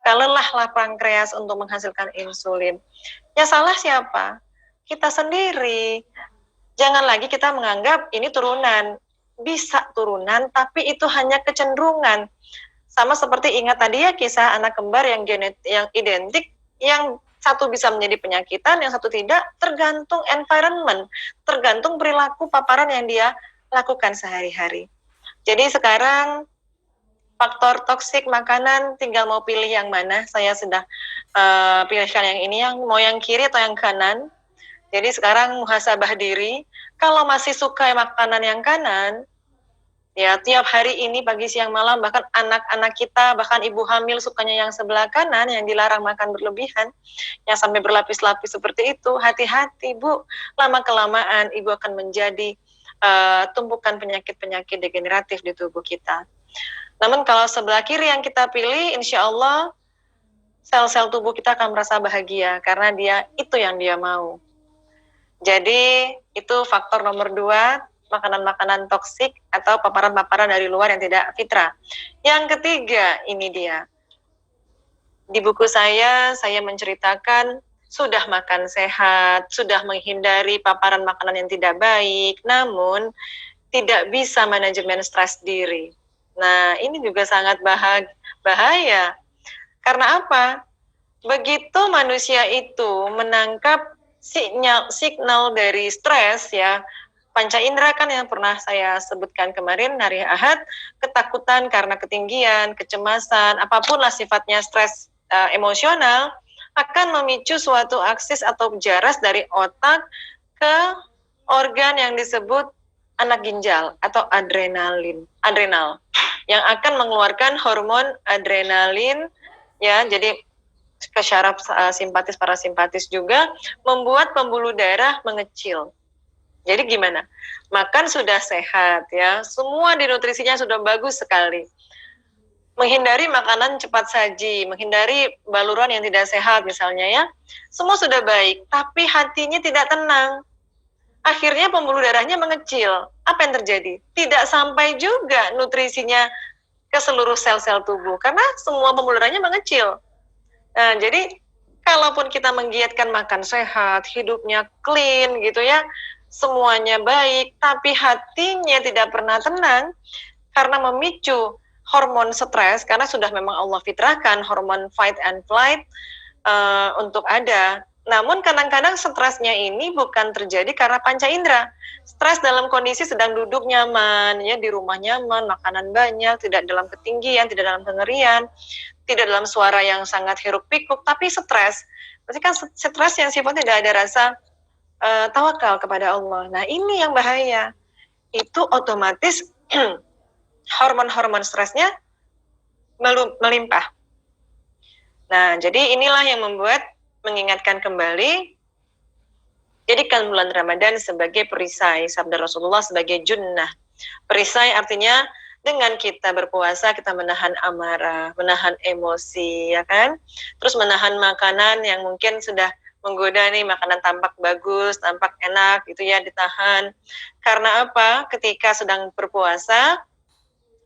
Kelelahlah pankreas untuk menghasilkan insulin. Ya salah siapa? Kita sendiri. Jangan lagi kita menganggap ini turunan. Bisa turunan, tapi itu hanya kecenderungan. Sama seperti ingat tadi ya kisah anak kembar yang identik, yang satu bisa menjadi penyakitan, yang satu tidak, tergantung environment, tergantung perilaku paparan yang dia lakukan sehari-hari. Jadi sekarang faktor toksik makanan tinggal mau pilih yang mana. Saya sudah pilihkan yang ini, yang mau yang kiri atau yang kanan. Jadi sekarang muhasabah diri, kalau masih suka makanan yang kanan, ya tiap hari ini pagi siang malam, bahkan anak-anak kita, bahkan ibu hamil sukanya yang sebelah kanan, yang dilarang makan berlebihan, yang sampai berlapis-lapis seperti itu. Hati-hati Bu, lama-kelamaan ibu akan menjadi tumpukan penyakit-penyakit degeneratif di tubuh kita. Namun kalau sebelah kiri yang kita pilih, insya Allah sel-sel tubuh kita akan merasa bahagia karena itu yang dia mau. Jadi itu faktor nomor 2, makanan-makanan toksik atau paparan-paparan dari luar yang tidak fitrah. Yang ketiga, ini dia. Di buku saya menceritakan sudah makan sehat, sudah menghindari paparan makanan yang tidak baik, namun tidak bisa manajemen stres diri. Nah, ini juga sangat bahaya. Karena apa? Begitu manusia itu menangkap signal dari stres, ya, panca indera kan yang pernah saya sebutkan kemarin hari Ahad, ketakutan karena ketinggian, kecemasan, apapun lah sifatnya stres emosional, akan memicu suatu aksis atau jaras dari otak ke organ yang disebut anak ginjal atau adrenal yang akan mengeluarkan hormon adrenalin, ya, jadi ke syaraf simpatis parasimpatis juga, membuat pembuluh darah mengecil. Jadi gimana? Makan sudah sehat, ya, semua di nutrisinya sudah bagus sekali. Menghindari makanan cepat saji, menghindari baluran yang tidak sehat misalnya, ya, semua sudah baik, tapi hatinya tidak tenang. Akhirnya pembuluh darahnya mengecil. Apa yang terjadi? Tidak sampai juga nutrisinya ke seluruh sel-sel tubuh karena semua pembuluh darahnya mengecil. Nah, jadi kalaupun kita menggiatkan makan sehat, hidupnya clean gitu ya, semuanya baik, tapi hatinya tidak pernah tenang karena memicu hormon stres, karena sudah memang Allah fitrahkan hormon fight and flight untuk ada. Namun kadang-kadang stresnya ini bukan terjadi karena panca indera. Stres dalam kondisi sedang duduk nyaman, ya, di rumah nyaman, makanan banyak, tidak dalam ketinggian, tidak dalam kengerian, tidak dalam suara yang sangat hiruk-pikuk, tapi stres. Berarti kan stres yang sifatnya tidak ada rasa tawakal kepada Allah. Nah, ini yang bahaya. Itu otomatis hormon-hormon stresnya melimpah. Nah, jadi inilah yang membuat mengingatkan kembali, jadikan bulan Ramadan sebagai perisai, sabda Rasulullah sebagai junnah. Perisai artinya dengan kita berpuasa, kita menahan amarah, menahan emosi, ya kan? Terus menahan makanan yang mungkin sudah menggoda nih, makanan tampak bagus, tampak enak, gitu ya, ditahan. Karena apa? Ketika sedang berpuasa,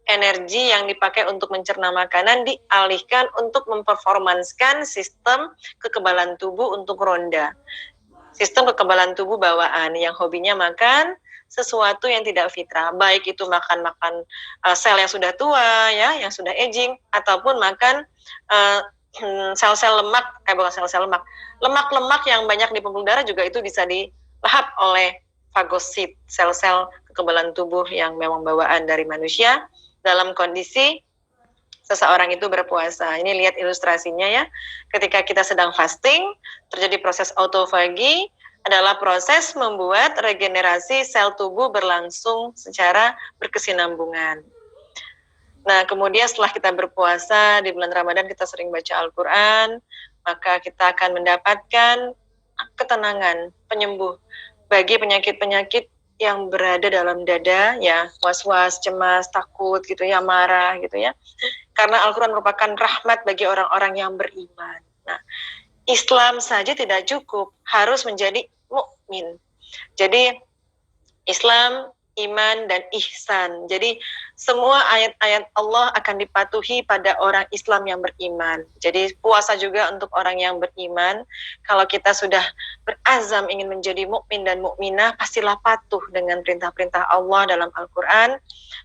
energi yang dipakai untuk mencerna makanan dialihkan untuk memperformanskan sistem kekebalan tubuh untuk ronda. Sistem kekebalan tubuh bawaan yang hobinya makan sesuatu yang tidak fitrah, baik itu makan sel yang sudah tua, ya, yang sudah aging, ataupun makan sel-sel lemak, bukan sel-sel lemak yang banyak di pembuluh darah juga itu bisa dilahap oleh fagosit, sel-sel kekebalan tubuh yang memang bawaan dari manusia dalam kondisi seseorang itu berpuasa. Ini lihat ilustrasinya ya. Ketika kita sedang fasting, terjadi proses autofagi, adalah proses membuat regenerasi sel tubuh berlangsung secara berkesinambungan. Nah, kemudian setelah kita berpuasa di bulan Ramadan, kita sering baca Al-Quran, maka kita akan mendapatkan ketenangan, penyembuh bagi penyakit-penyakit yang berada dalam dada, ya, was-was, cemas, takut, gitu ya, marah, gitu ya. Karena Al-Quran merupakan rahmat bagi orang-orang yang beriman. Nah, Islam saja tidak cukup, harus menjadi mukmin. Jadi Islam iman, dan ihsan. Jadi semua ayat-ayat Allah akan dipatuhi pada orang Islam yang beriman. Jadi puasa juga untuk orang yang beriman. Kalau kita sudah berazam ingin menjadi mukmin dan mukminah, pastilah patuh dengan perintah-perintah Allah dalam Al-Quran,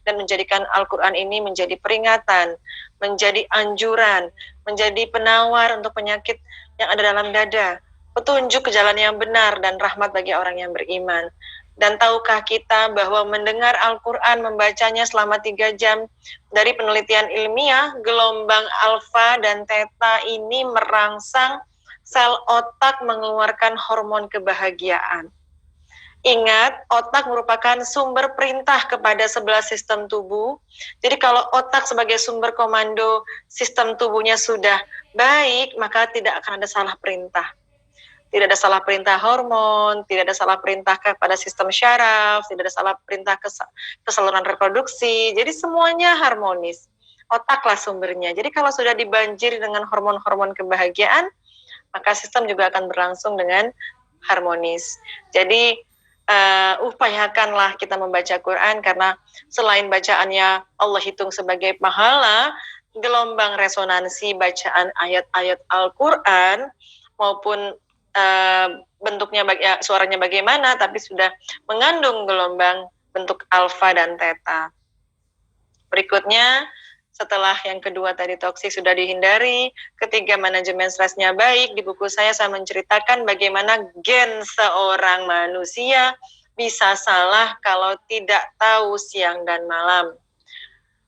dan menjadikan Al-Quran ini menjadi peringatan, menjadi anjuran, menjadi penawar untuk penyakit yang ada dalam dada, petunjuk ke jalan yang benar, dan rahmat bagi orang yang beriman. Dan tahukah kita bahwa mendengar Al-Quran, membacanya selama 3 jam, dari penelitian ilmiah, gelombang alfa dan theta ini merangsang sel otak mengeluarkan hormon kebahagiaan. Ingat, otak merupakan sumber perintah kepada 11 sistem tubuh. Jadi kalau otak sebagai sumber komando sistem tubuhnya sudah baik, maka tidak akan ada salah perintah. Tidak ada salah perintah hormon, tidak ada salah perintah kepada sistem syaraf, tidak ada salah perintah ke saluran reproduksi. Jadi semuanya harmonis. Otaklah sumbernya. Jadi kalau sudah dibanjiri dengan hormon-hormon kebahagiaan, maka sistem juga akan berlangsung dengan harmonis. Jadi upayakanlah kita membaca Quran, karena selain bacaannya Allah hitung sebagai pahala, gelombang resonansi bacaan ayat-ayat Al-Quran maupun bentuknya suaranya bagaimana, tapi sudah mengandung gelombang bentuk alfa dan theta. Berikutnya, setelah yang kedua tadi toksik sudah dihindari, ketiga manajemen stresnya baik. Di buku saya menceritakan bagaimana gen seorang manusia bisa salah kalau tidak tahu siang dan malam.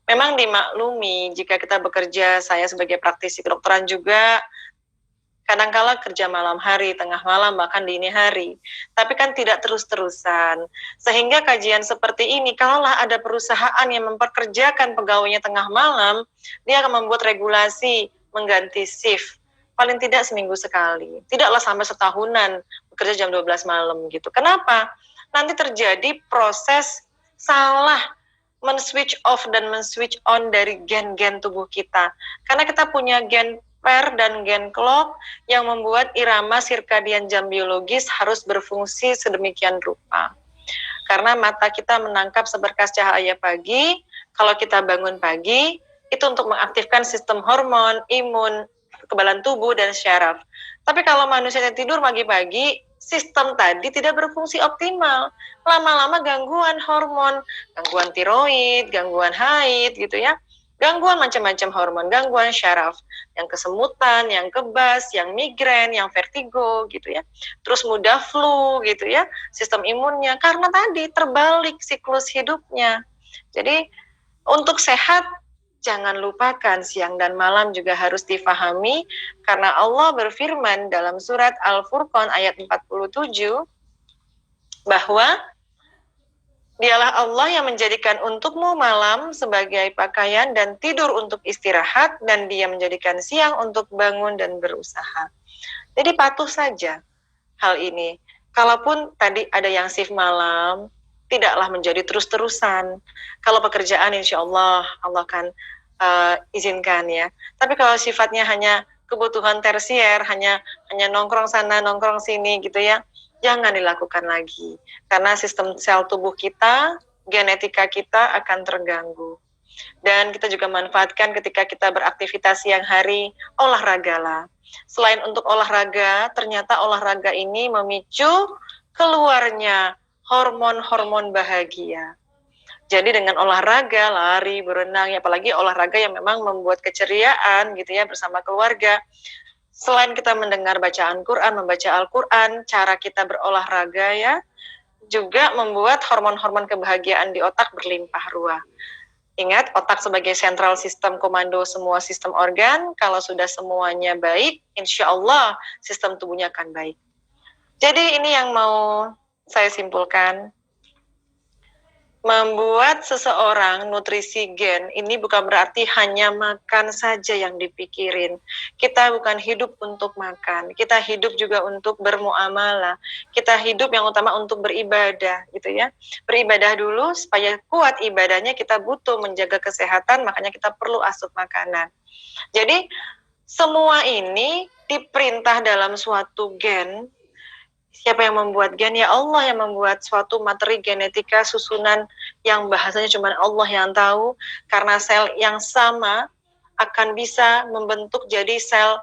Memang dimaklumi jika kita bekerja, saya sebagai praktisi kedokteran juga kadangkala kerja malam hari, tengah malam, bahkan dini hari. Tapi kan tidak terus-terusan. Sehingga kajian seperti ini, kalaulah ada perusahaan yang memperkerjakan pegawainya tengah malam, dia akan membuat regulasi mengganti shift. Paling tidak seminggu sekali. Tidaklah sampai setahunan bekerja jam 12 malam gitu. Kenapa? Nanti terjadi proses salah men-switch off dan men-switch on dari gen-gen tubuh kita. Karena kita punya gen dan gen clock yang membuat irama sirkadian jam biologis harus berfungsi sedemikian rupa. Karena mata kita menangkap seberkas cahaya pagi, kalau kita bangun pagi, itu untuk mengaktifkan sistem hormon, imun, kekebalan tubuh, dan syaraf. Tapi kalau manusia tidur pagi-pagi, sistem tadi tidak berfungsi optimal. Lama-lama gangguan hormon, gangguan tiroid, gangguan haid gitu ya. Gangguan macam-macam hormon, gangguan syaraf, yang kesemutan, yang kebas, yang migrain, yang vertigo gitu ya. Terus mudah flu gitu ya, sistem imunnya karena tadi terbalik siklus hidupnya. Jadi untuk sehat jangan lupakan siang dan malam juga harus difahami, karena Allah berfirman dalam surat Al-Furqan ayat 47 bahwa Dialah Allah yang menjadikan untukmu malam sebagai pakaian dan tidur untuk istirahat, dan Dia menjadikan siang untuk bangun dan berusaha. Jadi patuh saja hal ini. Kalaupun tadi ada yang shift malam, tidaklah menjadi terus-terusan. Kalau pekerjaan insya Allah akan izinkan ya. Tapi kalau sifatnya hanya kebutuhan tersier, hanya nongkrong sana, nongkrong sini gitu ya, jangan dilakukan lagi. Karena sistem sel tubuh kita, genetika kita akan terganggu. Dan kita juga manfaatkan ketika kita beraktivitas siang hari, olahragalah. Selain untuk olahraga, ternyata olahraga ini memicu keluarnya hormon-hormon bahagia. Jadi dengan olahraga, lari, berenang, ya apalagi olahraga yang memang membuat keceriaan gitu ya bersama keluarga. Selain kita mendengar bacaan Quran, membaca Al-Quran, cara kita berolahraga ya, juga membuat hormon-hormon kebahagiaan di otak berlimpah ruah. Ingat, otak sebagai sentral sistem komando semua sistem organ, kalau sudah semuanya baik, insya Allah sistem tubuhnya akan baik. Jadi ini yang mau saya simpulkan. Membuat seseorang nutrisi gen ini bukan berarti hanya makan saja yang dipikirin. Kita bukan hidup untuk makan, kita hidup juga untuk bermuamalah. Kita hidup yang utama untuk beribadah gitu ya. Beribadah dulu supaya kuat ibadahnya, kita butuh menjaga kesehatan, makanya kita perlu asup makanan. Jadi semua ini diperintah dalam suatu gen Siapa yang membuat gen? Ya Allah yang membuat suatu materi genetika susunan yang bahasanya cuma Allah yang tahu, karena sel yang sama akan bisa membentuk jadi sel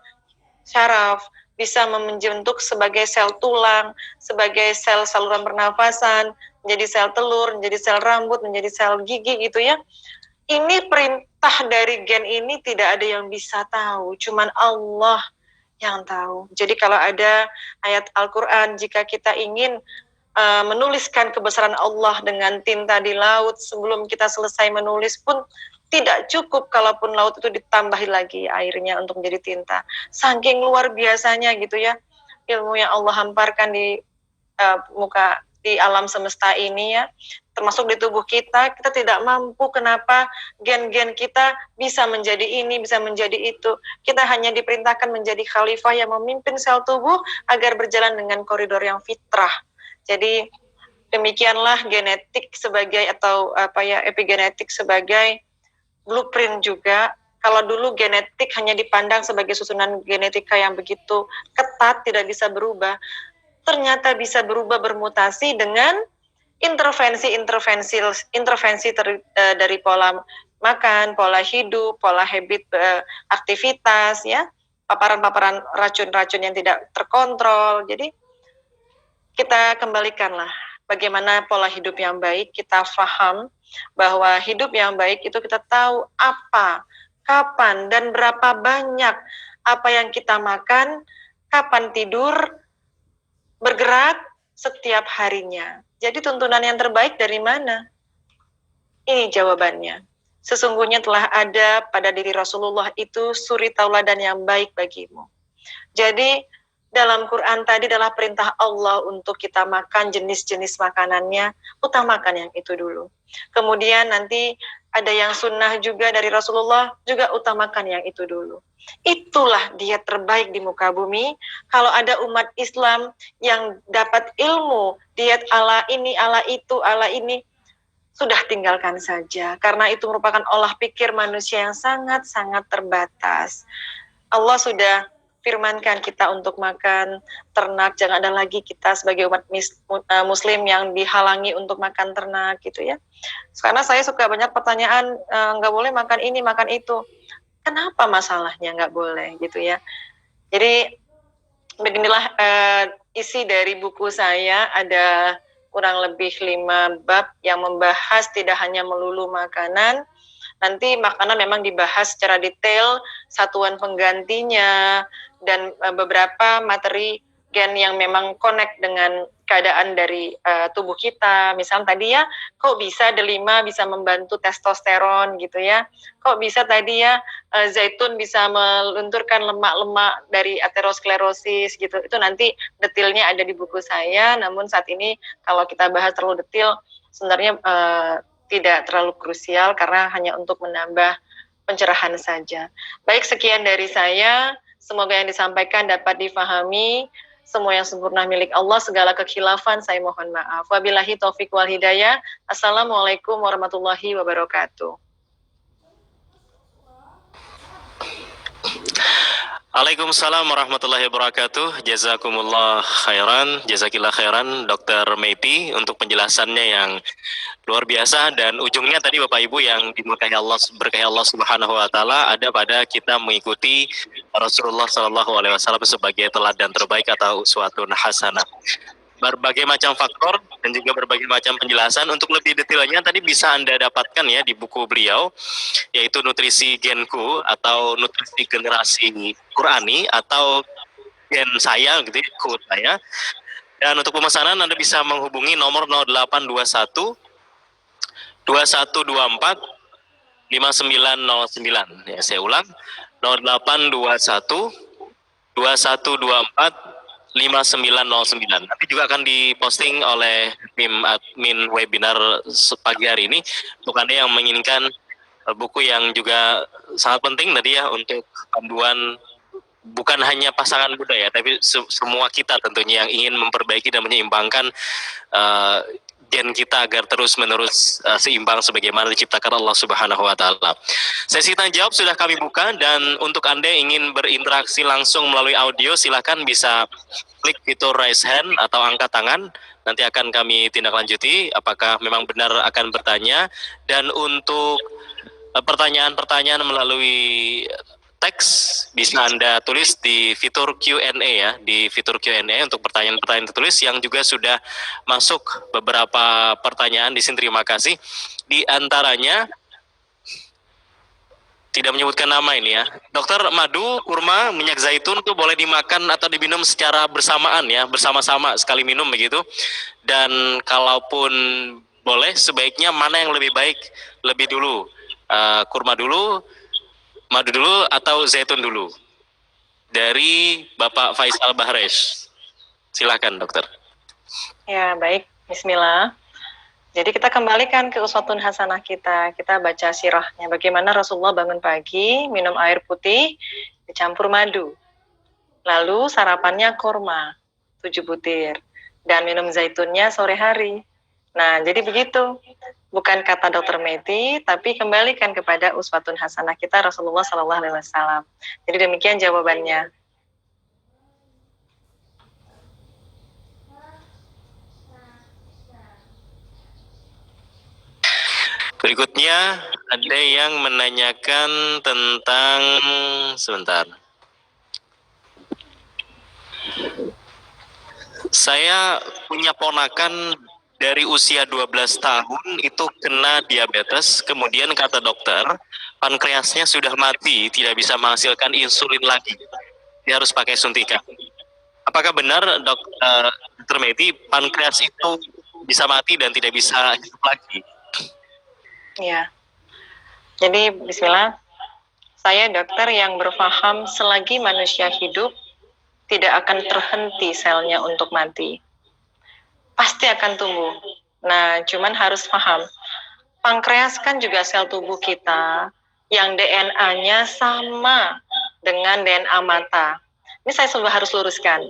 syaraf, bisa membentuk sebagai sel tulang, sebagai sel saluran pernafasan, menjadi sel telur, menjadi sel rambut, menjadi sel gigi gitu ya. Ini perintah dari gen ini tidak ada yang bisa tahu, cuman Allah yang tahu. Jadi kalau ada ayat Al-Quran, jika kita ingin menuliskan kebesaran Allah dengan tinta di laut, sebelum kita selesai menulis pun tidak cukup, kalaupun laut itu ditambahi lagi airnya untuk menjadi tinta. Saking luar biasanya gitu ya, ilmu yang Allah hamparkan di di alam semesta ini ya, termasuk di tubuh kita tidak mampu. Kenapa gen-gen kita bisa menjadi ini, bisa menjadi itu. Kita hanya diperintahkan menjadi khalifah yang memimpin sel tubuh agar berjalan dengan koridor yang fitrah. Jadi demikianlah genetik sebagai epigenetik sebagai blueprint juga. Kalau dulu genetik hanya dipandang sebagai susunan genetika yang begitu ketat, tidak bisa berubah, ternyata bisa berubah, bermutasi dengan intervensi dari pola makan, pola hidup, pola habit aktivitas ya, paparan-paparan racun-racun yang tidak terkontrol. Jadi kita kembalikanlah bagaimana pola hidup yang baik. Kita paham bahwa hidup yang baik itu kita tahu apa, kapan, dan berapa banyak apa yang kita makan, kapan tidur, bergerak setiap harinya. Jadi tuntunan yang terbaik dari mana? Ini jawabannya. Sesungguhnya telah ada pada diri Rasulullah itu suri tauladan yang baik bagimu. Jadi dalam Quran tadi adalah perintah Allah untuk kita makan jenis-jenis makanannya, utamakan yang itu dulu. Kemudian nanti ada yang sunnah juga dari Rasulullah, juga utamakan yang itu dulu. Itulah diet terbaik di muka bumi. Kalau ada umat Islam yang dapat ilmu diet ala ini, ala itu, ala ini, sudah tinggalkan saja. Karena itu merupakan olah pikir manusia yang sangat-sangat terbatas. Allah sudah firmankan kita untuk makan ternak, jangan ada lagi kita sebagai umat muslim yang dihalangi untuk makan ternak gitu ya. Karena saya suka banyak pertanyaan, nggak boleh makan ini, makan itu. Kenapa masalahnya nggak boleh gitu ya. Jadi beginilah isi dari buku saya, ada kurang lebih 5 bab yang membahas tidak hanya melulu makanan. Nanti makanan memang dibahas secara detail, satuan penggantinya, dan beberapa materi gen yang memang connect dengan keadaan dari tubuh kita. Misal tadi ya, kok bisa delima bisa membantu testosteron gitu ya. Kok bisa tadi ya, zaitun bisa melunturkan lemak-lemak dari aterosklerosis gitu. Itu nanti detailnya ada di buku saya, namun saat ini kalau kita bahas terlalu detail, sebenarnya tidak terlalu krusial karena hanya untuk menambah pencerahan saja. Baik, sekian dari saya. Semoga yang disampaikan dapat difahami. Semua yang sempurna milik Allah, segala kekhilafan saya mohon maaf. Wabillahi taufik wal hidayah. Assalamualaikum warahmatullahi wabarakatuh. Waalaikumsalam warahmatullahi wabarakatuh. Jazakumullah khairan, jazakillah khairan Dr. Maypi untuk penjelasannya yang luar biasa, dan ujungnya tadi Bapak Ibu yang diberkahi Allah Subhanahu wa taala, ada pada kita mengikuti Rasulullah Shallallahu alaihi wasallam sebagai teladan terbaik atau uswatun hasanah. Berbagai macam faktor dan juga berbagai macam penjelasan. Untuk lebih detailnya tadi bisa Anda dapatkan ya di buku beliau, yaitu Nutrisi Genku atau Nutrisi Generasi Qurani atau Gen Saya gitu ya, quote saya. Dan untuk pemesanan Anda bisa menghubungi nomor 0821 2124 5909. Ya, saya ulang, 0821 2124 5909. Nanti juga akan diposting oleh tim admin webinar pagi hari ini untuk Anda yang menginginkan buku yang juga sangat penting tadi ya untuk panduan bukan hanya pasangan muda ya, tapi semua kita tentunya yang ingin memperbaiki dan menyeimbangkan gen kita agar terus-menerus seimbang sebagaimana diciptakan Allah Subhanahu wa taala. Sesi tanya jawab sudah kami buka, dan untuk Anda yang ingin berinteraksi langsung melalui audio, silakan bisa klik fitur raise hand atau angkat tangan. Nanti akan kami tindak lanjuti apakah memang benar akan bertanya. Dan untuk pertanyaan-pertanyaan melalui teks bisa Anda tulis di fitur Q&A ya, di fitur Q&A untuk pertanyaan-pertanyaan tertulis yang juga sudah masuk beberapa pertanyaan di sini. Terima kasih. Di antaranya tidak menyebutkan nama ini ya. Dokter, madu, kurma, minyak zaitun itu boleh dimakan atau diminum secara bersamaan ya, bersama-sama sekali minum begitu. Dan kalaupun boleh, sebaiknya mana yang lebih baik lebih dulu? Kurma dulu, madu dulu, atau zaitun dulu? Dari Bapak Faisal Bahresh. Silakan dokter. Ya, baik. Bismillah. Jadi kita kembalikan ke uswatun hasanah kita. Kita baca sirahnya. Bagaimana Rasulullah bangun pagi, minum air putih, dicampur madu. Lalu sarapannya kurma, 7 butir. Dan minum zaitunnya sore hari. Nah, jadi begitu. Bukan kata Dr. Meti, tapi kembalikan kepada uswatun hasanah kita Rasulullah SAW. Jadi demikian jawabannya. Berikutnya ada yang menanyakan tentang, sebentar. Saya punya ponakan dari usia 12 tahun itu kena diabetes, kemudian kata dokter, pankreasnya sudah mati, tidak bisa menghasilkan insulin lagi. Dia harus pakai suntikan. Apakah benar Dr. Meti, pankreas itu bisa mati dan tidak bisa hidup lagi? Ya. Jadi bismillah. Saya dokter yang berfaham selagi manusia hidup tidak akan terhenti selnya untuk mati. Pasti akan tumbuh. Nah, cuman harus paham. Pankreas kan juga sel tubuh kita yang DNA-nya sama dengan DNA mata. Ini saya selalu harus luruskan.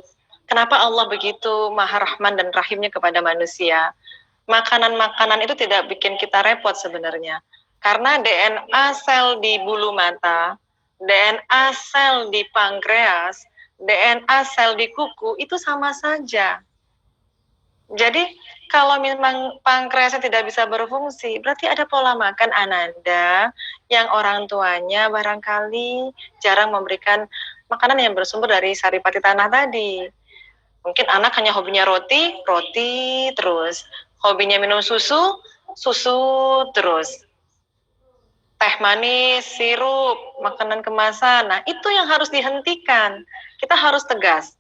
Kenapa Allah begitu maha rahman dan rahimnya kepada manusia? Makanan-makanan itu tidak bikin kita repot sebenarnya. Karena DNA sel di bulu mata, DNA sel di pankreas, DNA sel di kuku itu sama saja. Jadi kalau memang pankreasnya tidak bisa berfungsi, berarti ada pola makan Ananda yang orang tuanya barangkali jarang memberikan makanan yang bersumber dari saripati tanah tadi. Mungkin anak hanya hobinya roti terus. Hobinya minum susu terus. Teh manis, sirup, makanan kemasan. Nah, itu yang harus dihentikan. Kita harus tegas.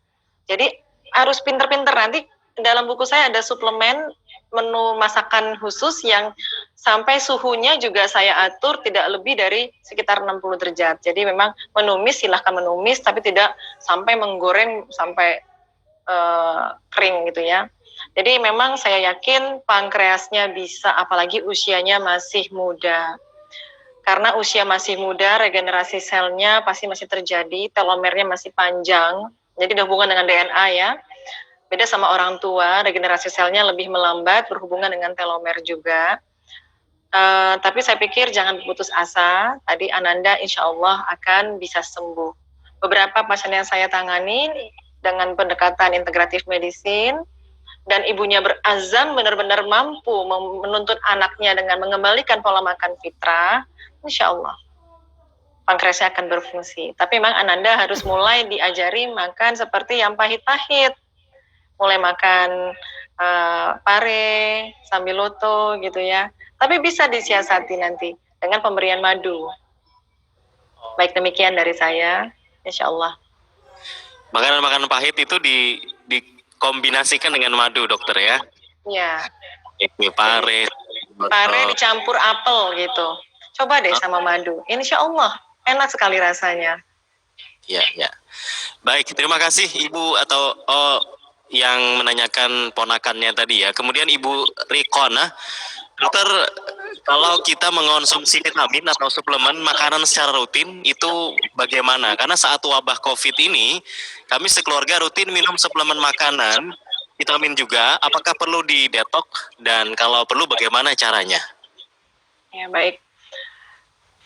Jadi harus pinter-pinter. Nanti dalam buku saya ada suplemen menu masakan khusus yang sampai suhunya juga saya atur tidak lebih dari sekitar 60 derajat. Jadi memang menumis, silahkan menumis, tapi tidak sampai menggoreng sampai kering gitu ya. Jadi memang saya yakin pankreasnya bisa, apalagi usianya masih muda. Karena usia masih muda, regenerasi selnya pasti masih terjadi, telomernya masih panjang. Jadi ada hubungan dengan DNA ya. Beda sama orang tua, regenerasi selnya lebih melambat, berhubungan dengan telomer juga. Tapi saya pikir jangan putus asa. Tadi Ananda insya Allah akan bisa sembuh. Beberapa pasien yang saya tangani dengan pendekatan integratif medicine, dan ibunya berazam benar-benar mampu menuntut anaknya dengan mengembalikan pola makan fitrah, insya Allah pankreasnya akan berfungsi. Tapi memang Ananda harus mulai diajari makan seperti yang pahit-pahit. Mulai makan pare, sambiloto gitu ya. Tapi bisa disiasati nanti dengan pemberian madu. Baik, demikian dari saya, insya Allah. Makanan-makanan pahit itu dikombinasikan dengan madu, dokter ya? Iya. Pare dicampur apel gitu. Coba deh sama madu. Insya Allah enak sekali rasanya. Ya, ya. Baik, terima kasih Ibu atau yang menanyakan ponakannya tadi ya. Kemudian Ibu Rikona, dokter, kalau kita mengonsumsi vitamin atau suplemen makanan secara rutin itu bagaimana? Karena saat wabah COVID ini, kami sekeluarga rutin minum suplemen makanan vitamin juga, apakah perlu didetok dan kalau perlu bagaimana caranya? Ya, baik.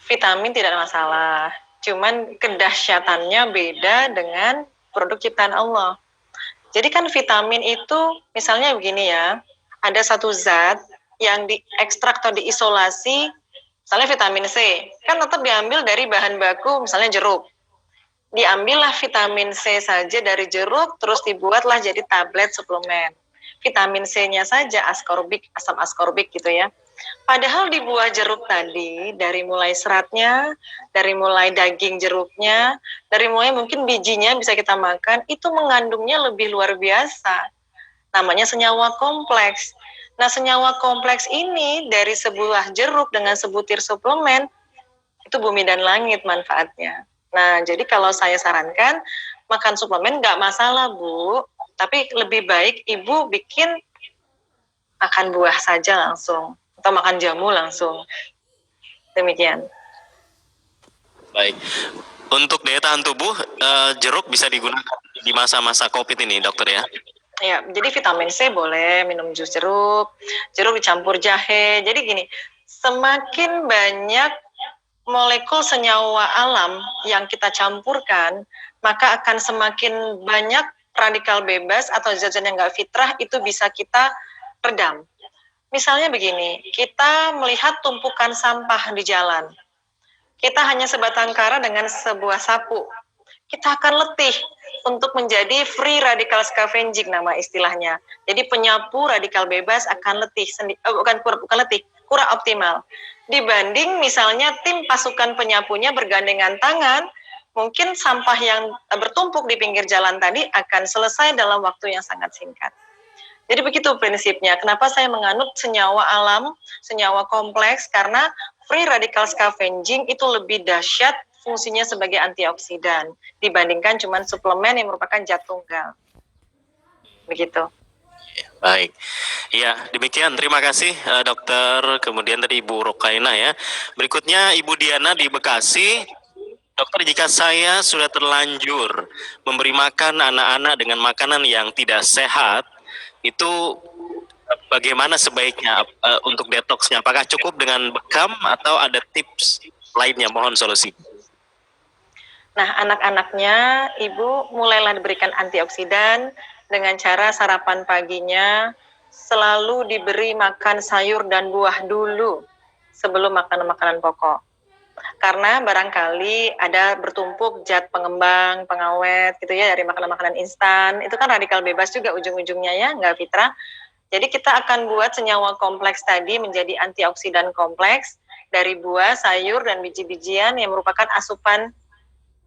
Vitamin tidak ada masalah. Cuman kedahsyatannya beda dengan produk ciptaan Allah. Jadi kan vitamin itu misalnya begini ya, ada satu zat yang diekstrak atau diisolasi, misalnya vitamin C, kan tetap diambil dari bahan baku misalnya jeruk. Diambillah vitamin C saja dari jeruk, terus dibuatlah jadi tablet suplemen. Vitamin C-nya saja askorbik, asam askorbik gitu ya. Padahal di buah jeruk tadi, dari mulai seratnya, dari mulai daging jeruknya, dari mulai mungkin bijinya bisa kita makan, itu mengandungnya lebih luar biasa. Namanya senyawa kompleks. Nah, senyawa kompleks ini dari sebuah jeruk dengan sebutir suplemen, itu bumi dan langit manfaatnya. Nah, jadi kalau saya sarankan, makan suplemen nggak masalah, Bu. Tapi lebih baik Ibu bikin makan buah saja langsung. Atau makan jamu langsung. Demikian. Baik. Untuk daya tahan tubuh, jeruk bisa digunakan di masa-masa COVID ini, dokter ya? Ya, jadi vitamin C boleh minum jus jeruk, jeruk dicampur jahe. Jadi gini, semakin banyak molekul senyawa alam yang kita campurkan, maka akan semakin banyak radikal bebas atau zat-zat yang nggak fitrah itu bisa kita redam. Misalnya begini, kita melihat tumpukan sampah di jalan. Kita hanya sebatang kara dengan sebuah sapu. Kita akan letih untuk menjadi free radical scavenging nama istilahnya. Jadi penyapu radikal bebas akan letih, bukan letih, kurang optimal. Dibanding misalnya tim pasukan penyapunya bergandengan tangan, mungkin sampah yang bertumpuk di pinggir jalan tadi akan selesai dalam waktu yang sangat singkat. Jadi begitu prinsipnya. Kenapa saya menganut senyawa alam, senyawa kompleks, karena free radical scavenging itu lebih dahsyat fungsinya sebagai antioksidan dibandingkan cuman suplemen yang merupakan zat tunggal. Begitu. Baik. Ya, demikian. Terima kasih dokter. Kemudian tadi Ibu Rokaina ya. Berikutnya Ibu Diana di Bekasi. Dokter, jika saya sudah terlanjur memberi makan anak-anak dengan makanan yang tidak sehat, itu bagaimana sebaiknya untuk detoksnya? Apakah cukup dengan bekam atau ada tips lainnya? Mohon solusi. Nah, anak-anaknya Ibu mulailah diberikan antioksidan dengan cara sarapan paginya selalu diberi makan sayur dan buah dulu sebelum makan makanan pokok. Karena barangkali ada bertumpuk zat pengembang, pengawet gitu ya dari makanan-makanan instan, itu kan radikal bebas juga ujung-ujungnya ya, nggak fitrah. Jadi kita akan buat senyawa kompleks tadi menjadi antioksidan kompleks dari buah, sayur, dan biji-bijian yang merupakan asupan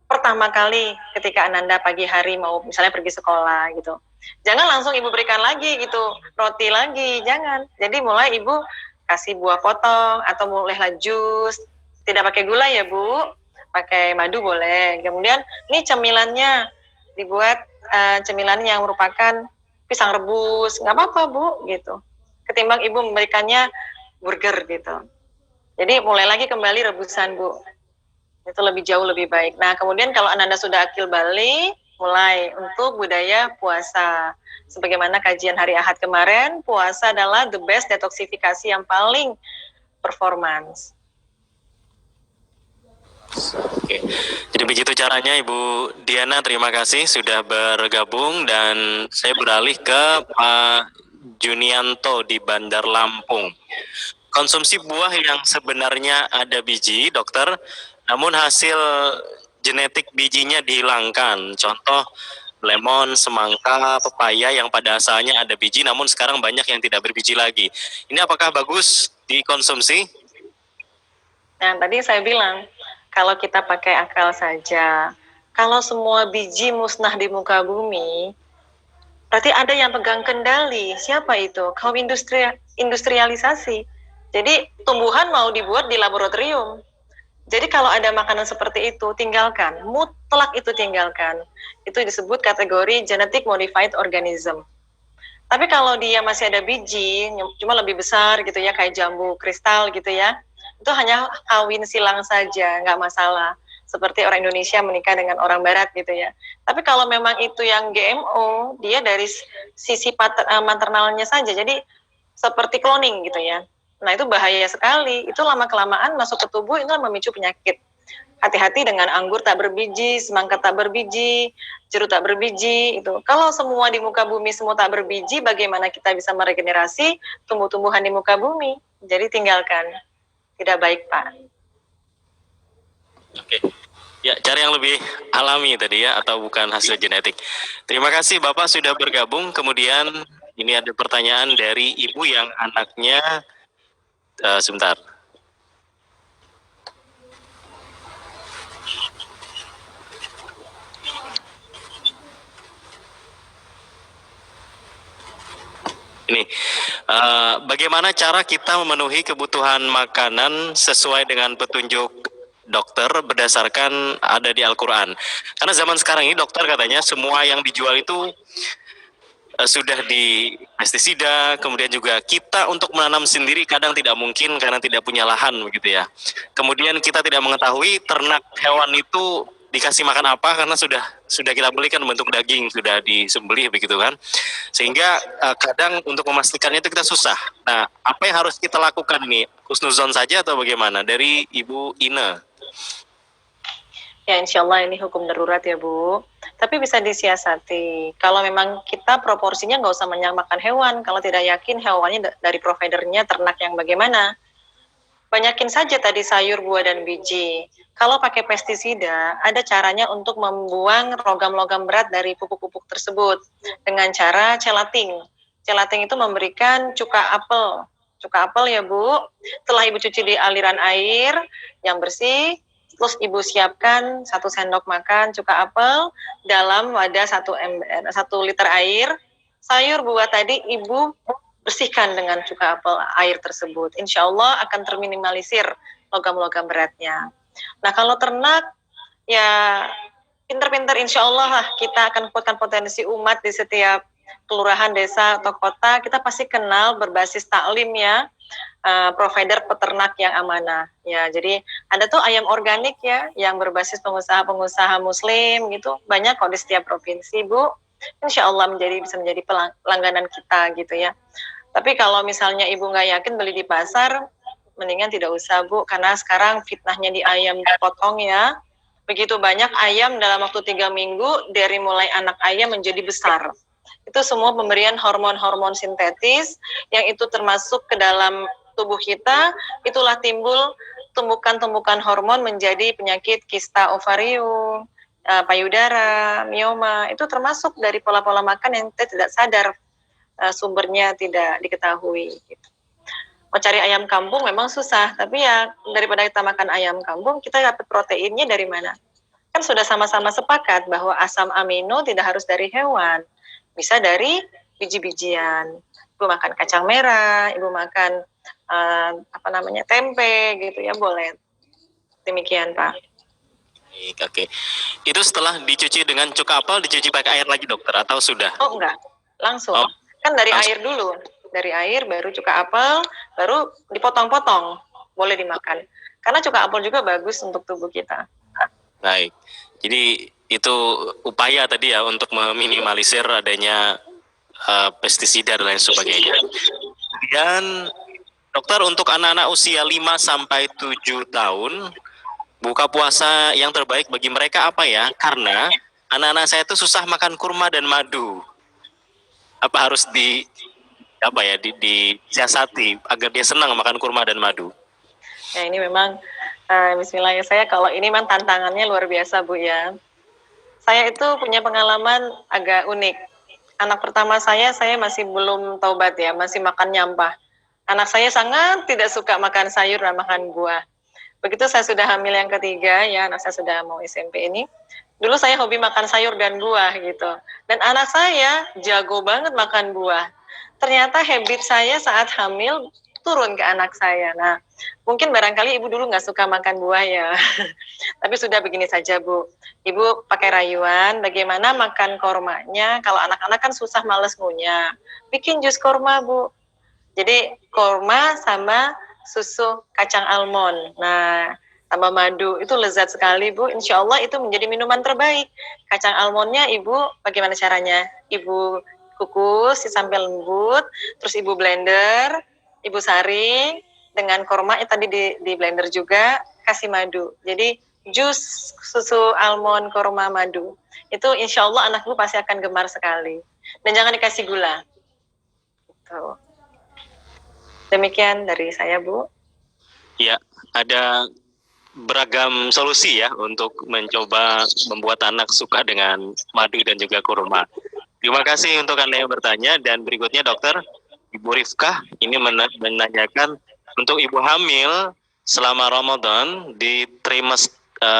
pertama kali ketika Ananda pagi hari mau misalnya pergi sekolah gitu. Jangan langsung Ibu berikan lagi gitu, roti lagi, jangan. Jadi mulai Ibu kasih buah potong atau mulailah jus, tidak pakai gula ya Bu, pakai madu boleh. Kemudian ini cemilannya dibuat cemilan yang merupakan pisang rebus, nggak apa-apa Bu gitu. Ketimbang Ibu memberikannya burger gitu. Jadi mulai lagi kembali rebusan Bu. Itu lebih jauh lebih baik. Nah, kemudian kalau Ananda sudah akil balik, mulai untuk budaya puasa. Sebagaimana kajian hari Ahad kemarin, puasa adalah the best detoksifikasi yang paling performance. Oke. Jadi begitu caranya Ibu Diana, terima kasih sudah bergabung dan saya beralih ke Pak Junianto di Bandar Lampung. Konsumsi buah yang sebenarnya ada biji, dokter, namun hasil genetik bijinya dihilangkan. Contoh lemon, semangka, pepaya yang pada asalnya ada biji namun sekarang banyak yang tidak berbiji lagi. Ini apakah bagus dikonsumsi? Nah, tadi saya bilang, kalau kita pakai akal saja, kalau semua biji musnah di muka bumi, berarti ada yang pegang kendali. Siapa itu? Kaum industrialisasi. Jadi tumbuhan mau dibuat di laboratorium. Jadi kalau ada makanan seperti itu, tinggalkan. Mutlak itu tinggalkan. Itu disebut kategori genetic modified organism. Tapi kalau dia masih ada biji, cuma lebih besar gitu ya, kayak jambu kristal gitu ya, itu hanya kawin silang saja, nggak masalah. seperti orang Indonesia menikah dengan orang Barat gitu ya. Tapi kalau memang itu yang GMO, dia dari sisi maternalnya saja, jadi seperti cloning gitu ya. Nah itu bahaya sekali, itu lama-kelamaan masuk ke tubuh, itu memicu penyakit. Hati-hati dengan anggur tak berbiji, semangka tak berbiji, jeruk tak berbiji. Itu kalau semua di muka bumi semua tak berbiji, bagaimana kita bisa meregenerasi tumbuh-tumbuhan di muka bumi? Jadi tinggalkan, tidak baik Pak. Oke. Ya, cari yang lebih alami tadi ya, atau bukan hasil genetik. Terima kasih Bapak sudah bergabung. Kemudian ini ada pertanyaan dari ibu yang anaknya, sebentar. Ini, bagaimana cara kita memenuhi kebutuhan makanan sesuai dengan petunjuk dokter berdasarkan ada di Al-Quran? Karena zaman sekarang ini dokter katanya semua yang dijual itu sudah di pestisida, kemudian juga kita untuk menanam sendiri kadang tidak mungkin karena tidak punya lahan begitu ya. Kemudian kita tidak mengetahui ternak hewan itu dikasih makan apa karena sudah kita beli kan bentuk daging, sudah disembelih begitu kan. Sehingga kadang untuk memastikannya itu kita susah. Nah, apa yang harus kita lakukan ini? Husnuzon saja atau bagaimana? Dari Ibu Ina. Ya insya Allah ini hukum darurat ya Bu. Tapi bisa disiasati. Kalau memang kita proporsinya nggak usah menyamakan hewan. Kalau tidak yakin hewannya dari providernya ternak yang bagaimana. Banyakin saja tadi sayur, buah, dan biji. Kalau pakai pestisida, ada caranya untuk membuang logam-logam berat dari pupuk-pupuk tersebut. Dengan cara chelating. Chelating itu memberikan cuka apel. Cuka apel ya Bu. Setelah Ibu cuci di aliran air yang bersih, terus Ibu siapkan 1 sendok makan cuka apel dalam wadah 1 liter air. Sayur buah tadi Ibu bersihkan dengan cuka apel air tersebut. Insya Allah akan terminimalisir logam-logam beratnya. Nah kalau ternak, ya pinter-pinter insya Allah lah kita akan kuatkan potensi umat di setiap kelurahan, desa, atau kota. Kita pasti kenal berbasis taklim ya. Provider peternak yang amanah ya. Jadi ada tuh ayam organik ya yang berbasis pengusaha-pengusaha muslim gitu, banyak kok di setiap provinsi Bu. Insya Allah bisa menjadi pelangganan kita gitu ya. Tapi kalau misalnya Ibu nggak yakin beli di pasar, mendingan tidak usah Bu, karena sekarang fitnahnya di ayam potong ya. Begitu banyak ayam dalam waktu 3 minggu dari mulai anak ayam menjadi besar. Itu semua pemberian hormon-hormon sintetis yang itu termasuk ke dalam tubuh kita, itulah timbul tumbukan-tumbukan hormon menjadi penyakit kista ovarium, payudara, mioma. Itu termasuk dari pola-pola makan yang kita tidak sadar, sumbernya tidak diketahui. Gitu. Mau cari ayam kampung memang susah, tapi ya daripada kita makan ayam kampung, kita dapat proteinnya dari mana? Kan sudah sama-sama sepakat bahwa asam amino tidak harus dari hewan, bisa dari biji-bijian. Ibu makan kacang merah, Ibu makan tempe gitu ya, boleh. Demikian Pak. Oke. Itu setelah dicuci dengan cuka apel, dicuci pakai air lagi dokter atau sudah? Oh enggak, langsung. Kan dari langsung. Air dulu. Dari air baru cuka apel, baru dipotong-potong, boleh dimakan. Karena cuka apel juga bagus untuk tubuh kita. Baik. Jadi itu upaya tadi ya untuk meminimalisir adanya pestisida dan lain sebagainya. Kemudian dokter, untuk anak-anak usia 5-7 tahun, buka puasa yang terbaik bagi mereka apa ya? Karena anak-anak saya itu susah makan kurma dan madu. Apa harus disiasati agar dia senang makan kurma dan madu? Ya ini memang bismillah ya, saya kalau ini memang tantangannya luar biasa Bu ya. Saya itu punya pengalaman agak unik. Anak pertama saya masih belum taubat ya, masih makan nyampah. Anak saya sangat tidak suka makan sayur dan makan buah. Begitu saya sudah hamil yang ketiga ya, anak saya sudah mau SMP ini. Dulu saya hobi makan sayur dan buah gitu. Dan anak saya jago banget makan buah. Ternyata habit saya saat hamil turun ke anak saya. Nah, mungkin barangkali Ibu dulu nggak suka makan buah ya. Tapi sudah begini saja Bu. Ibu pakai rayuan, bagaimana makan kormanya. Kalau anak-anak kan susah males ngunyah. Bikin jus korma Bu. Jadi korma sama susu kacang almond. Nah, tambah madu, itu lezat sekali Bu. Insya Allah itu menjadi minuman terbaik. Kacang almondnya Ibu bagaimana caranya? Ibu kukus sampai lembut, terus Ibu blender, Ibu saring dengan korma tadi di blender juga, kasih madu. Jadi jus susu almond korma madu. Itu insya Allah anak Ibu pasti akan gemar sekali. Dan jangan dikasih gula. Gitu. Demikian dari saya Bu. Ya, ada beragam solusi ya untuk mencoba membuat anak suka dengan madu dan juga kurma. Terima kasih untuk Anda yang bertanya. Dan berikutnya dokter, Ibu Rifkah ini menanyakan untuk ibu hamil selama Ramadan di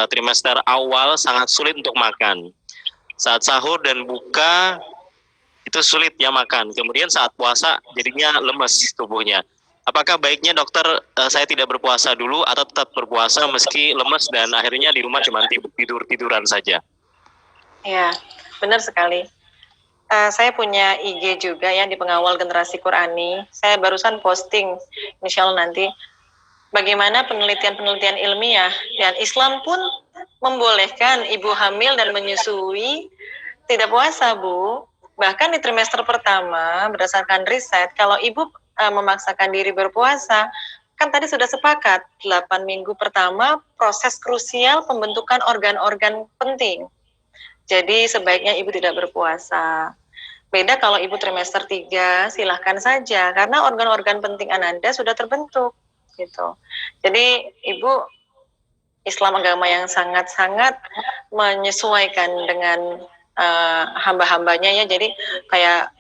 trimester awal sangat sulit untuk makan. Saat sahur dan buka itu sulit ya makan. Kemudian saat puasa jadinya lemes tubuhnya. Apakah baiknya dokter saya tidak berpuasa dulu atau tetap berpuasa meski lemes dan akhirnya di rumah cuma tiduran saja? Ya, benar sekali. Saya punya IG juga ya di Pengawal Generasi Qurani. Saya barusan posting, insya Allah nanti, bagaimana penelitian-penelitian ilmiah. Dan Islam pun membolehkan ibu hamil dan menyusui tidak puasa, Bu. Bahkan di trimester pertama, berdasarkan riset, kalau ibu memaksakan diri berpuasa, kan tadi sudah sepakat, 8 minggu pertama proses krusial pembentukan organ-organ penting. Jadi sebaiknya ibu tidak berpuasa. Beda kalau ibu trimester 3, silahkan saja, karena organ-organ penting Ananda sudah terbentuk. Gitu. Jadi ibu Islam agama yang sangat-sangat menyesuaikan dengan hamba-hambanya ya. Jadi kayak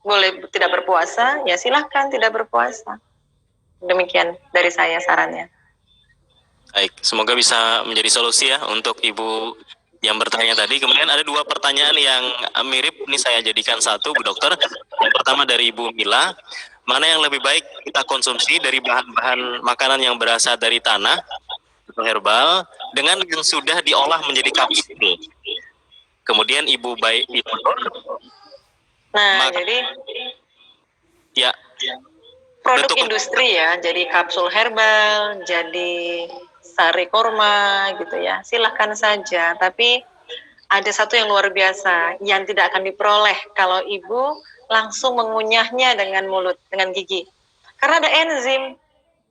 boleh tidak berpuasa, ya silahkan tidak berpuasa. Demikian dari saya sarannya. Baik, semoga bisa menjadi solusi ya untuk ibu yang bertanya tadi. Kemudian ada dua pertanyaan yang mirip, ini saya jadikan satu, Bu Dokter. Yang pertama dari Ibu Mila, mana yang lebih baik kita konsumsi dari bahan-bahan makanan yang berasal dari tanah atau herbal dengan yang sudah diolah menjadi kapsul? Kemudian Ibu Nur, nah jadi ya produk industri ya, jadi kapsul herbal, jadi sari kurma gitu ya, silahkan saja. Tapi ada satu yang luar biasa yang tidak akan diperoleh kalau ibu langsung mengunyahnya dengan mulut, dengan gigi. Karena ada enzim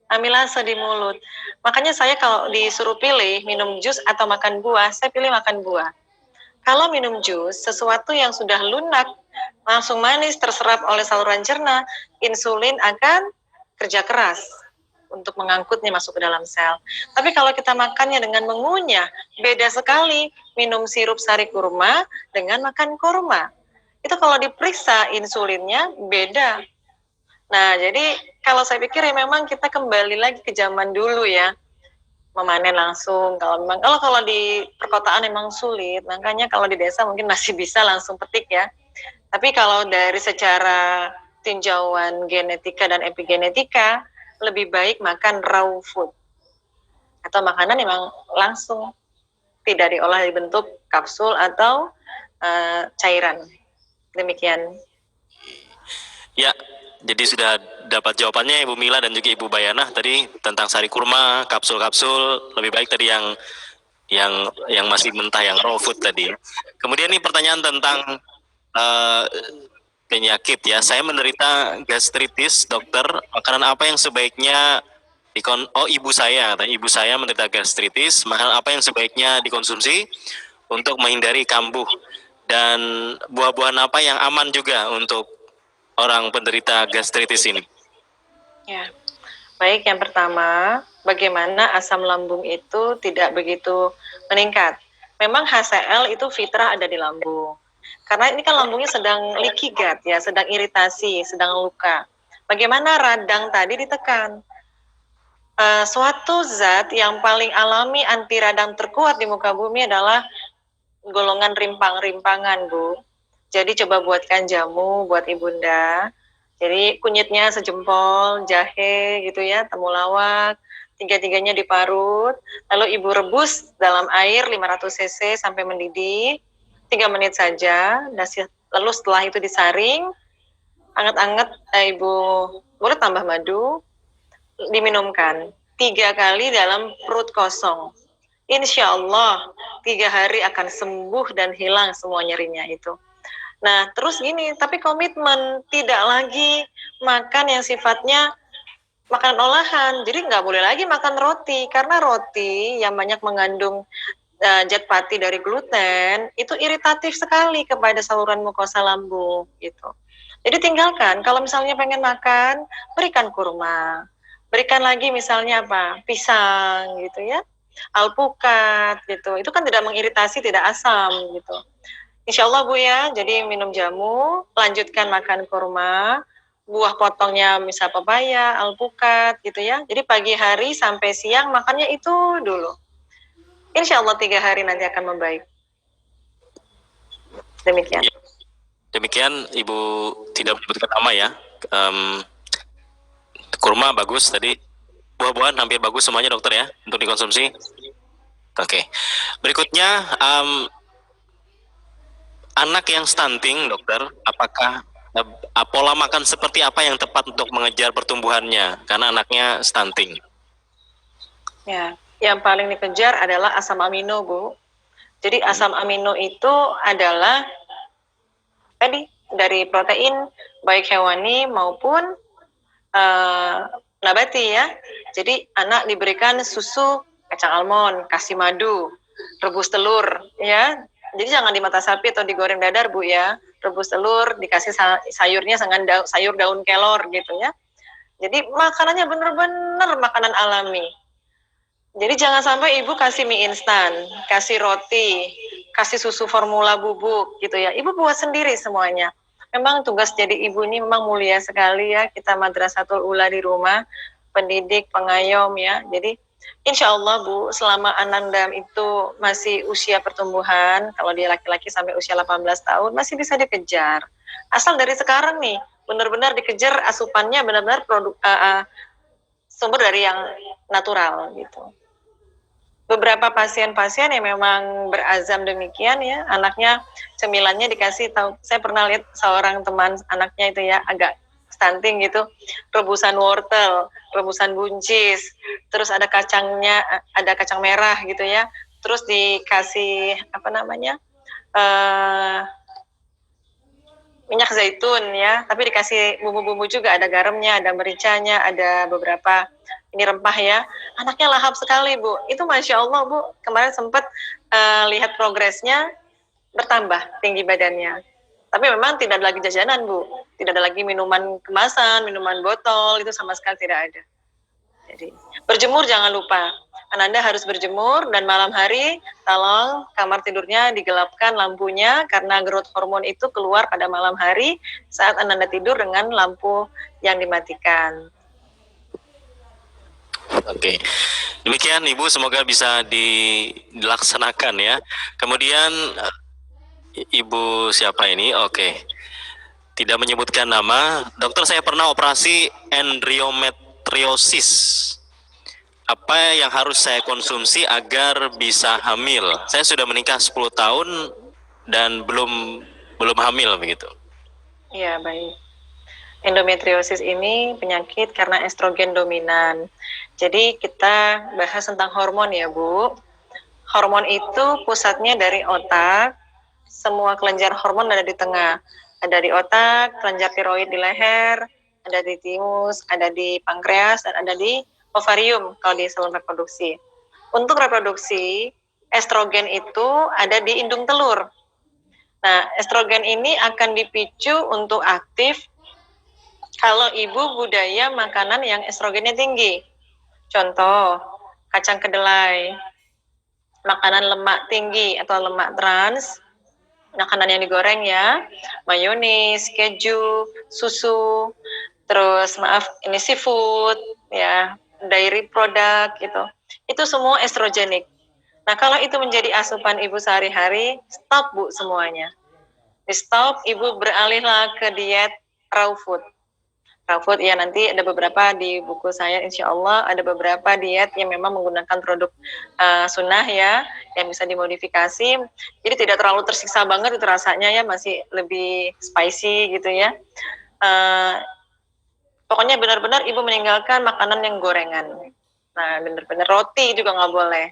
amilase di mulut. Makanya saya kalau disuruh pilih minum jus atau makan buah, saya pilih makan buah. Kalau minum jus, sesuatu yang sudah lunak, langsung manis, terserap oleh saluran cerna, insulin akan kerja keras untuk mengangkutnya masuk ke dalam sel. Tapi kalau kita makannya dengan mengunyah, beda sekali minum sirup sari kurma dengan makan kurma. Itu kalau diperiksa insulinnya beda. Nah, jadi kalau saya pikir ya memang kita kembali lagi ke zaman dulu ya, memanen langsung. Kalau di perkotaan memang sulit, makanya kalau di desa mungkin masih bisa langsung petik ya. Tapi kalau dari secara tinjauan genetika dan epigenetika, lebih baik makan raw food atau makanan memang langsung tidak diolah dibentuk kapsul atau cairan. Demikian. Ya, jadi sudah dapat jawabannya Ibu Mila dan juga Ibu Bayanah tadi tentang sari kurma, kapsul-kapsul, lebih baik tadi yang masih mentah, yang raw food tadi. Kemudian ini pertanyaan tentang penyakit ya. Saya menderita gastritis, dokter. Makanan apa yang sebaiknya ibu saya menderita gastritis. Makanan apa yang sebaiknya dikonsumsi untuk menghindari kambuh, dan buah-buahan apa yang aman juga untuk orang penderita gastritis ini? Ya, baik. Yang pertama, bagaimana asam lambung itu tidak begitu meningkat. Memang HCl itu fitrah ada di lambung. Karena ini kan lambungnya sedang leaky gut ya, sedang iritasi, sedang luka. Bagaimana radang tadi ditekan? Suatu zat yang paling alami anti radang terkuat di muka bumi adalah golongan rimpang-rimpangan, Bu. Jadi coba buatkan jamu buat ibunda. Jadi kunyitnya sejempol, jahe gitu ya, temulawak, tiga-tiganya diparut, lalu ibu rebus dalam air 500 cc sampai mendidih, 3 menit saja. Lalu setelah itu disaring, anget-anget, ibu boleh tambah madu, diminumkan. 3 kali dalam perut kosong. Insya Allah 3 hari akan sembuh dan hilang semua nyerinya itu. Nah, terus gini, tapi komitmen tidak lagi makan yang sifatnya makanan olahan. Jadi nggak boleh lagi makan roti, karena roti yang banyak mengandung zat pati dari gluten itu iritatif sekali kepada saluran mukosa lambung gitu. Jadi tinggalkan, kalau misalnya pengen makan, berikan kurma. Berikan lagi misalnya apa? Pisang gitu ya. Alpukat gitu. Itu kan tidak mengiritasi, tidak asam gitu. Insya Allah Bu ya, jadi minum jamu, lanjutkan makan kurma, buah potongnya misal pepaya, alpukat gitu ya. Jadi pagi hari sampai siang makannya itu dulu. Insya Allah 3 hari nanti akan membaik. Demikian. Demikian Ibu tidak menyebutkan nama ya. Kurma bagus tadi, buah-buahan hampir bagus semuanya dokter ya untuk dikonsumsi. Oke. Berikutnya anak yang stunting dokter, apakah pola makan seperti apa yang tepat untuk mengejar pertumbuhannya karena anaknya stunting? Ya, yang paling dikejar adalah asam amino Bu. Jadi asam amino itu adalah tadi dari protein baik hewani maupun nabati ya. Jadi anak diberikan susu kacang almond, kasih madu, rebus telur ya. Jadi jangan di mata sapi atau digoreng dadar Bu ya. Rebus telur, dikasih sayurnya dengan sayur daun kelor gitu ya. Jadi makanannya benar-benar makanan alami. Jadi jangan sampai ibu kasih mie instan, kasih roti, kasih susu formula bubuk gitu ya. Ibu buat sendiri semuanya. Memang tugas jadi ibu ini memang mulia sekali ya. Kita madrasatul ula di rumah, pendidik, pengayom ya. Jadi insya Allah Bu, selama Ananda itu masih usia pertumbuhan, kalau dia laki-laki sampai usia 18 tahun, masih bisa dikejar. Asal dari sekarang nih, benar-benar dikejar asupannya benar-benar produk sumber dari yang natural gitu. Beberapa pasien-pasien yang memang berazam demikian ya, anaknya cemilannya dikasih tahu. Saya pernah lihat seorang teman anaknya itu ya agak stunting gitu, rebusan wortel, rebusan buncis, terus ada kacangnya, ada kacang merah gitu ya, terus dikasih apa namanya minyak zaitun ya, tapi dikasih bumbu-bumbu juga, ada garamnya, ada mericanya, ada beberapa ini rempah ya. Anaknya lahap sekali Bu. Itu Masya Allah Bu, kemarin sempat lihat progresnya bertambah tinggi badannya. Tapi memang tidak ada lagi jajanan Bu, tidak ada lagi minuman kemasan, minuman botol, itu sama sekali tidak ada. Jadi berjemur jangan lupa. Ananda harus berjemur dan malam hari tolong kamar tidurnya digelapkan lampunya karena growth hormone itu keluar pada malam hari saat Ananda tidur dengan lampu yang dimatikan. Oke. Demikian Ibu, semoga bisa dilaksanakan ya. Kemudian Ibu siapa ini? Oke. Tidak menyebutkan nama. Dokter, saya pernah operasi endometriosis. Apa yang harus saya konsumsi agar bisa hamil? Saya sudah menikah 10 tahun dan belum hamil begitu. Iya, baik. Endometriosis ini penyakit karena estrogen dominan. Jadi kita bahas tentang hormon ya Bu. Hormon itu pusatnya dari otak, semua kelenjar hormon ada di tengah. Ada di otak, kelenjar tiroid di leher, ada di timus, ada di pankreas, dan ada di ovarium kalau di saluran reproduksi. Untuk reproduksi, estrogen itu ada di indung telur. Nah, estrogen ini akan dipicu untuk aktif kalau ibu budaya makanan yang estrogennya tinggi. Contoh, kacang kedelai, makanan lemak tinggi atau lemak trans, makanan yang digoreng ya, mayonis, keju, susu, terus ini seafood ya, dairy product gitu. Itu semua estrogenik. Nah, kalau itu menjadi asupan ibu sehari-hari, stop Bu semuanya. Di stop, ibu beralihlah ke diet raw food. Raw food ya, nanti ada beberapa di buku saya, insya Allah ada beberapa diet yang memang menggunakan produk sunnah ya, yang bisa dimodifikasi. Jadi tidak terlalu tersiksa banget itu rasanya ya, masih lebih spicy gitu ya. Pokoknya benar-benar ibu meninggalkan makanan yang gorengan. Nah, bener-bener roti juga nggak boleh.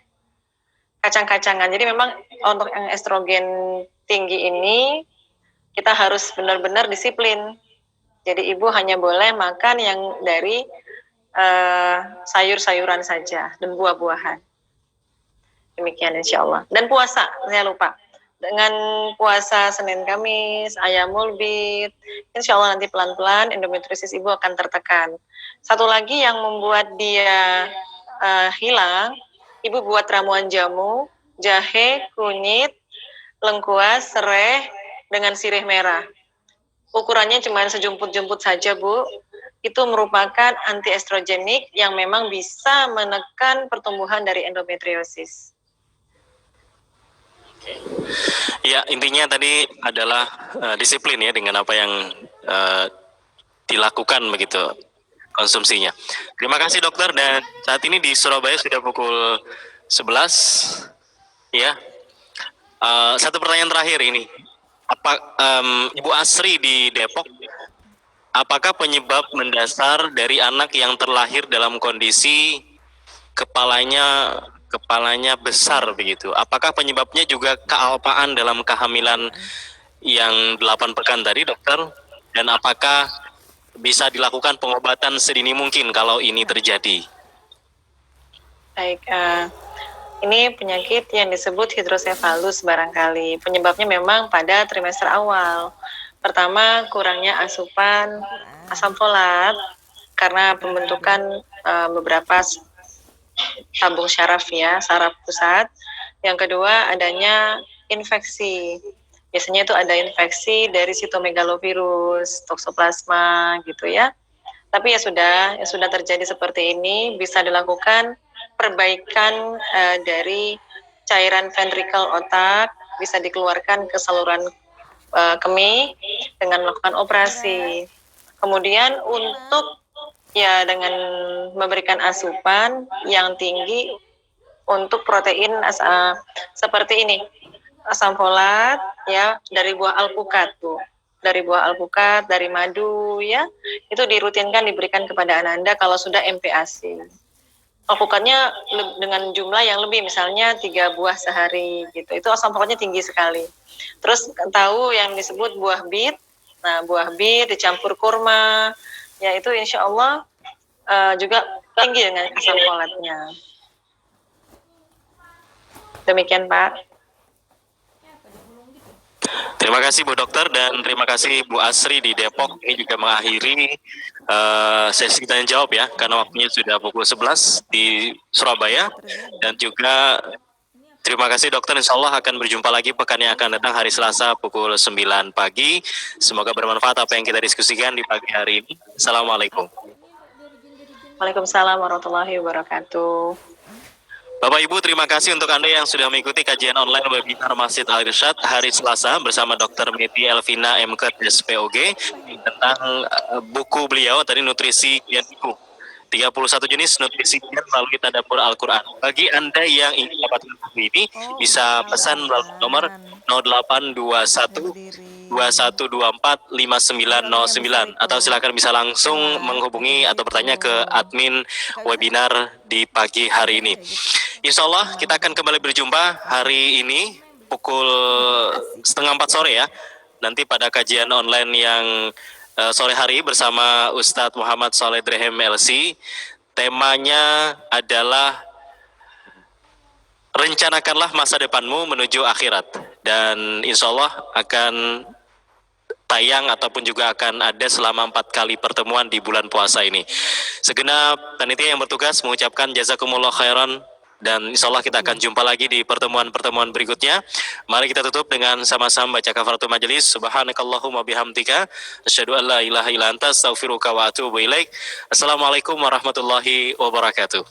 Kacang-kacangan. Jadi memang untuk yang estrogen tinggi ini kita harus benar-benar disiplin. Jadi ibu hanya boleh makan yang dari sayur-sayuran saja dan buah-buahan. Demikian insya Allah. Dan puasa, saya lupa. Dengan puasa Senin Kamis, ayam mulbit, insya Allah nanti pelan-pelan endometriosis ibu akan tertekan. Satu lagi yang membuat dia hilang, ibu buat ramuan jamu, jahe, kunyit, lengkuas, sereh, dengan sirih merah. Ukurannya cuma sejumput-jumput saja, Bu. Itu merupakan antiestrogenik yang memang bisa menekan pertumbuhan dari endometriosis. Ya, intinya tadi adalah disiplin ya dengan apa yang dilakukan begitu konsumsinya. Terima kasih dokter, dan saat ini di Surabaya sudah pukul 11 ya. Satu pertanyaan terakhir ini. Ibu Asri di Depok, apakah penyebab mendasar dari anak yang terlahir dalam kondisi kepalanya besar begitu? Apakah penyebabnya juga kealpaan dalam kehamilan yang 8 pekan tadi, dokter? Dan apakah bisa dilakukan pengobatan sedini mungkin kalau ini terjadi? Baik, ini penyakit yang disebut hidrosefalus barangkali. Penyebabnya memang pada trimester awal. Pertama, kurangnya asupan asam folat karena pembentukan beberapa tabung syaraf ya, saraf pusat. Yang kedua, adanya infeksi. Biasanya itu ada infeksi dari sitomegalovirus, toksoplasma gitu ya. Tapi ya sudah terjadi seperti ini, bisa dilakukan perbaikan dari cairan ventrikel otak, bisa dikeluarkan ke saluran kemih dengan melakukan operasi. Kemudian untuk ya dengan memberikan asupan yang tinggi untuk protein seperti ini, asam folat ya dari buah alpukat tuh, dari buah alpukat, dari madu ya, itu dirutinkan diberikan kepada Ananda kalau sudah MPASI. Alpukatnya dengan jumlah yang lebih, misalnya 3 buah sehari gitu, itu asam folatnya tinggi sekali. Terus tahu yang disebut buah bit, nah buah bit dicampur kurma, ya itu insya Allah juga tinggi dengan asam folatnya. Demikian Pak. Terima kasih Bu Dokter, dan terima kasih Bu Asri di Depok. Ini juga mengakhiri sesi tanya jawab ya, karena waktunya sudah pukul 11 di Surabaya. Dan juga terima kasih dokter, insya Allah akan berjumpa lagi pekan yang akan datang hari Selasa pukul 9 pagi. Semoga bermanfaat apa yang kita diskusikan di pagi hari ini. Assalamualaikum. Waalaikumsalam warahmatullahi wabarakatuh. Bapak Ibu, terima kasih untuk Anda yang sudah mengikuti kajian online webinar Masjid Al-Irsyad hari Selasa bersama Dr. Meti Elvina MK SPOG tentang buku beliau tadi, Nutrisi Kian Ibu. 31 jenis nutrisi kian melalui tadabbur Al-Quran. Bagi Anda yang ingin mendapatkan buku ini, bisa pesan melalui nomor 0821 2124 5909, atau silakan bisa langsung menghubungi atau bertanya ke admin webinar di pagi hari ini. Insya Allah kita akan kembali berjumpa hari ini pukul 3:30 sore ya, nanti pada kajian online yang sore hari bersama Ustadz Muhammad Soleh Drehem LC. Temanya adalah rencanakanlah masa depanmu menuju akhirat, dan insya Allah akan tayang ataupun juga akan ada selama 4 kali pertemuan di bulan puasa ini. Segenap panitia yang bertugas mengucapkan jazakumullah khairan, dan insya Allah kita akan jumpa lagi di pertemuan-pertemuan berikutnya. Mari kita tutup dengan sama-sama baca kafaratul majelis. Subhanakallahumma bihamdika asyhadu an la ilaha illa anta astaghfiruka wa atubu ilaik. Assalamualaikum warahmatullahi wabarakatuh.